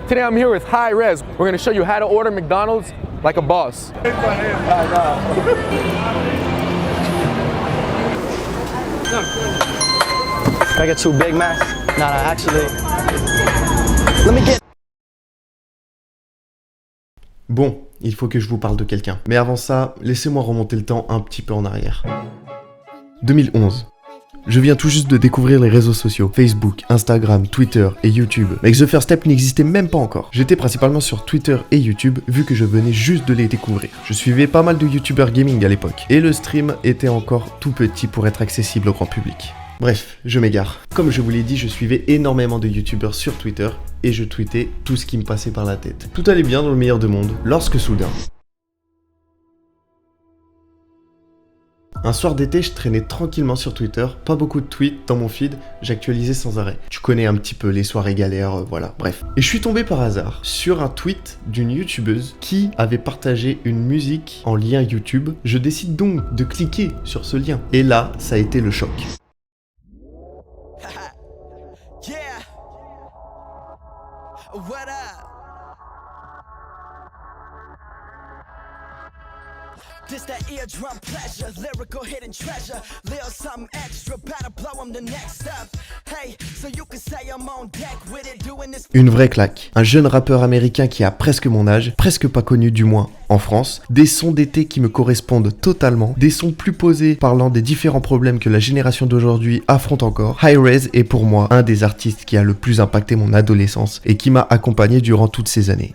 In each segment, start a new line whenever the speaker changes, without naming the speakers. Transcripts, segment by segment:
Today I'm here with High Res. We're gonna show you how to order McDonald's like a boss.
Can I get 2 Big Macs? No, actually. Let me get.
Bon, il faut que je vous parle de quelqu'un. Mais avant ça, laissez-moi remonter le temps un petit peu en arrière. 2011. Je viens tout juste de découvrir les réseaux sociaux, Facebook, Instagram, Twitter et YouTube. Mais The First Step n'existait même pas encore. J'étais principalement sur Twitter et YouTube vu que je venais juste de les découvrir. Je suivais pas mal de YouTubers gaming à l'époque. Et le stream était encore tout petit pour être accessible au grand public. Bref, je m'égare. Comme je vous l'ai dit, je suivais énormément de youtubeurs sur Twitter et je tweetais tout ce qui me passait par la tête. Tout allait bien dans le meilleur des mondes, lorsque soudain... Un soir d'été, je traînais tranquillement sur Twitter, pas beaucoup de tweets dans mon feed, j'actualisais sans arrêt. Tu connais un petit peu les soirées galères, voilà, bref. Et je suis tombé par hasard sur un tweet d'une youtubeuse qui avait partagé une musique en lien YouTube. Je décide donc de cliquer sur ce lien. Et là, ça a été le choc.
What up? This that eardrum pleasure, lyrical hidden treasure, little something extra, better blow 'em the next step. Hey, so you can say I'm on deck with it, doing this.
Une vraie claque. Un jeune rappeur américain qui a presque mon âge, presque pas connu du moins en France, des sons d'été qui me correspondent totalement, des sons plus posés parlant des différents problèmes que la génération d'aujourd'hui affronte encore. High Res est pour moi un des artistes qui a le plus impacté mon adolescence et qui m'a accompagné durant toutes ces années.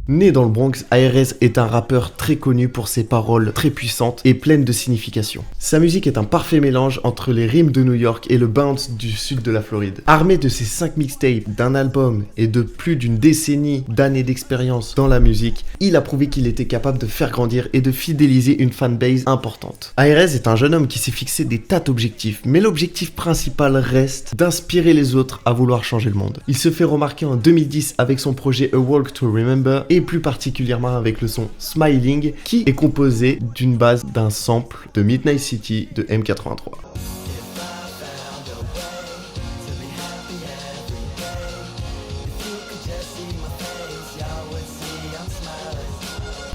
Né dans le Bronx, High Res est un rappeur très connu pour ses paroles très puissantes et pleines de signification. Sa musique est un parfait mélange entre les rimes de New York et le bounce du sud de la Floride. Armé de ses 5 mixtapes, d'un album et de plus d'une décennie d'années d'expérience dans la musique, il a prouvé qu'il était capable de faire grandir et de fidéliser une fanbase importante. High Res est un jeune homme qui s'est fixé des tas d'objectifs, mais l'objectif principal reste d'inspirer les autres à vouloir changer le monde. Il se fait remarquer en 2010 avec son projet A Walk to Remember et plus particulièrement avec le son Smiling qui est composé d'une base d'un sample de Midnight City de M83.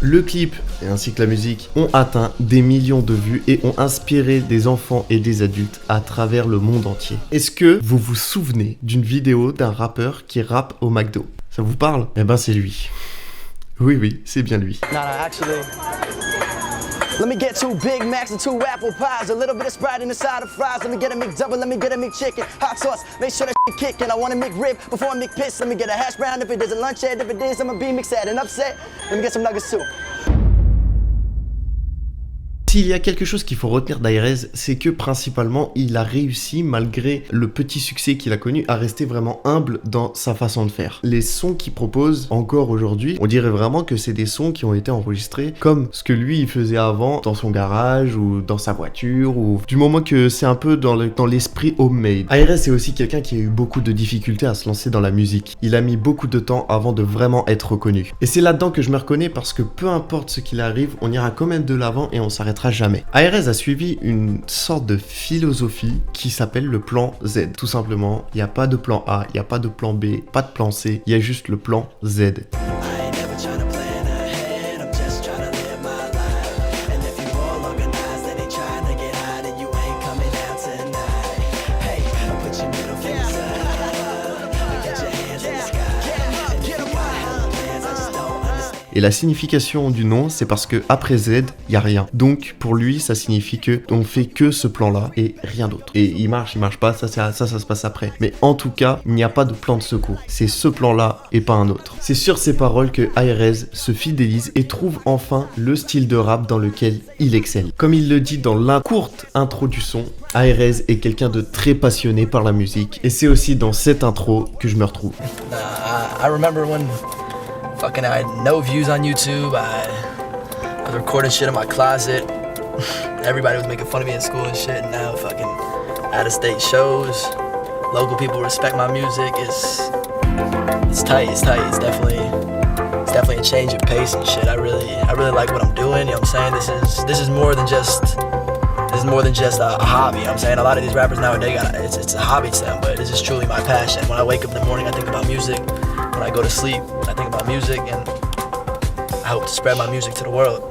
Le clip ainsi que la musique ont atteint des millions de vues et ont inspiré des enfants et des adultes à travers le monde entier. Est-ce que vous vous souvenez d'une vidéo d'un rappeur qui rappe au McDo? Ça vous parle? Eh ben c'est lui. Oui, c'est bien lui.
No, actually. Let me get 2 Big Macs and 2 apple pies, a little bit of Sprite in the side of fries. Let me get a McDouble, let me get a McChicken, hot sauce, make sure that shit kickin'. I want a McRib before I McPiss. Let me get a hash brown if it is a lunch head. If it is, I'ma be mixed and upset. Let me get some nuggets too.
S'il y a quelque chose qu'il faut retenir d'High Res, c'est que principalement il a réussi, malgré le petit succès qu'il a connu, à rester vraiment humble dans sa façon de faire. Les sons qu'il propose encore aujourd'hui, on dirait vraiment que c'est des sons qui ont été enregistrés comme ce que lui il faisait avant dans son garage ou dans sa voiture, ou du moment que c'est un peu dans l'esprit homemade. High Res c'est aussi quelqu'un qui a eu beaucoup de difficultés à se lancer dans la musique. Il a mis beaucoup de temps avant de vraiment être reconnu. Et c'est là-dedans que je me reconnais parce que peu importe ce qu'il arrive, on ira quand même de l'avant et on s'arrêtera jamais. High Res a suivi une sorte de philosophie qui s'appelle le plan Z. Tout simplement, il n'y a pas de plan A, il n'y a pas de plan B, pas de plan C, il y a juste le plan Z. Et la signification du nom, c'est parce que après Z, il y a rien. Donc pour lui, ça signifie que on fait que ce plan-là et rien d'autre. Et il marche pas, ça se passe après. Mais en tout cas, il n'y a pas de plan de secours. C'est ce plan-là et pas un autre. C'est sur ces paroles que High Res se fidélise et trouve enfin le style de rap dans lequel il excelle. Comme il le dit dans la courte intro du son, High Res est quelqu'un de très passionné par la musique. Et c'est aussi dans cette intro que je me retrouve.
I remember when fucking I had no views on YouTube. I was recording shit in my closet. Everybody was making fun of me in school and shit. And now fucking out-of-state shows. Local people respect my music. It's tight. It's definitely a change of pace and shit. I really like what I'm doing. You know what I'm saying? This is more than just is more than just a hobby. You know what I'm saying? A lot of these rappers nowadays, it's a hobby to them, but this is truly my passion. When I wake up in the morning, I think about music. When I go to sleep, I think about music, and I hope to spread my music to the world.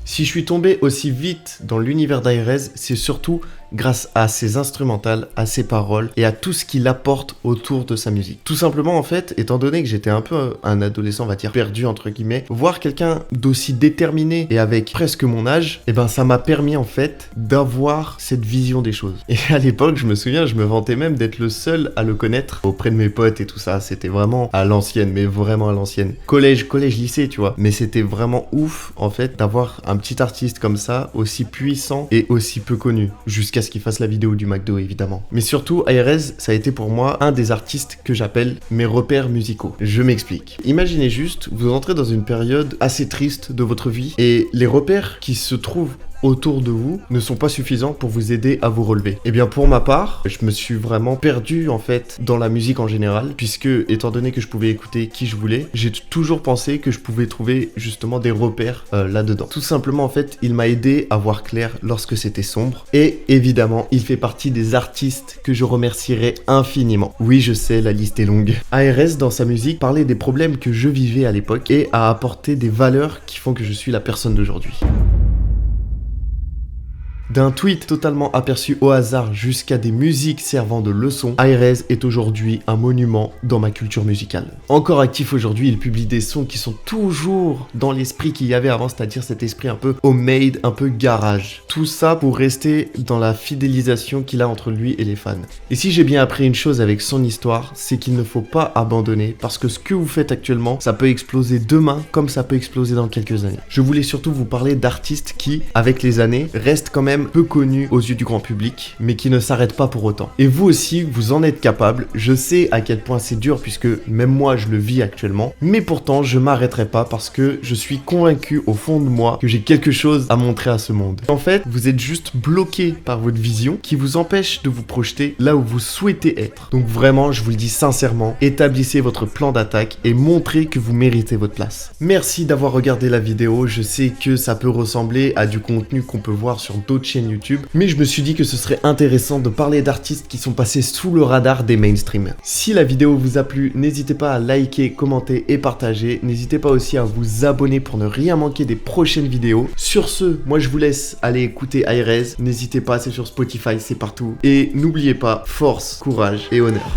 Si je suis tombé aussi vite dans l'univers d'Airez, c'est surtout grâce à ses instrumentales, à ses paroles et à tout ce qu'il apporte autour de sa musique. Tout simplement en fait, étant donné que j'étais un peu un adolescent, on va dire, perdu entre guillemets, voir quelqu'un d'aussi déterminé et avec presque mon âge, et ben ça m'a permis en fait d'avoir cette vision des choses. Et à l'époque, je me souviens, je me vantais même d'être le seul à le connaître auprès de mes potes et tout ça. C'était vraiment à l'ancienne, mais vraiment à l'ancienne. Collège, lycée, tu vois. Mais c'était vraiment ouf en fait d'avoir un petit artiste comme ça, aussi puissant et aussi peu connu, jusqu'à ce qu'il fasse la vidéo du McDo évidemment. Mais surtout, Airez, ça a été pour moi un des artistes que j'appelle mes repères musicaux. Je m'explique. Imaginez juste, vous entrez dans une période assez triste de votre vie et les repères qui se trouvent autour de vous ne sont pas suffisants pour vous aider à vous relever. Et bien pour ma part, je me suis vraiment perdu en fait dans la musique en général, puisque étant donné que je pouvais écouter qui je voulais, j'ai toujours pensé que je pouvais trouver justement des repères là-dedans. Tout simplement en fait, il m'a aidé à voir clair lorsque c'était sombre, et évidemment, il fait partie des artistes que je remercierai infiniment. Oui, je sais, la liste est longue. Airez, dans sa musique, parlait des problèmes que je vivais à l'époque et a apporté des valeurs qui font que je suis la personne d'aujourd'hui. D'un tweet totalement aperçu au hasard jusqu'à des musiques servant de leçon, Airez est aujourd'hui un monument dans ma culture musicale. Encore actif aujourd'hui, il publie des sons qui sont toujours dans l'esprit qu'il y avait avant, c'est-à-dire cet esprit un peu homemade, un peu garage. Tout ça pour rester dans la fidélisation qu'il a entre lui et les fans. Et si j'ai bien appris une chose avec son histoire, c'est qu'il ne faut pas abandonner, parce que ce que vous faites actuellement, ça peut exploser demain comme ça peut exploser dans quelques années. Je voulais surtout vous parler d'artistes qui, avec les années, restent quand même peu connus aux yeux du grand public, mais qui ne s'arrêtent pas pour autant. Et vous aussi, vous en êtes capable. Je sais à quel point c'est dur, puisque même moi, je le vis actuellement. Mais pourtant, je m'arrêterai pas parce que je suis convaincu au fond de moi que j'ai quelque chose à montrer à ce monde. En fait, vous êtes juste bloqué par votre vision qui vous empêche de vous projeter là où vous souhaitez être. Donc vraiment, je vous le dis sincèrement, établissez votre plan d'attaque et montrez que vous méritez votre place. Merci d'avoir regardé la vidéo. Je sais que ça peut ressembler à du contenu qu'on peut voir sur d'autres chaînes YouTube, mais je me suis dit que ce serait intéressant de parler d'artistes qui sont passés sous le radar des mainstream. Si la vidéo vous a plu, n'hésitez pas à liker, commenter et partager. N'hésitez pas aussi à vous abonner pour ne rien manquer des prochaines vidéos. Sur ce, moi je vous laisse aller écouter Airez. N'hésitez pas, c'est sur Spotify, c'est partout. Et n'oubliez pas, force, courage et honneur.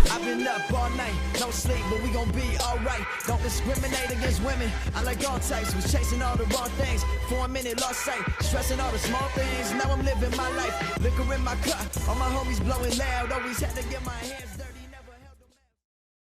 No sleep, but we gon' be alright. Don't discriminate against women. I like all types. Was chasing all the wrong things. For a minute, lost sight. Stressing all the small things. Now I'm living my life. Liquor in my cup. All my homies blowing loud. Always had to get my hands dirty.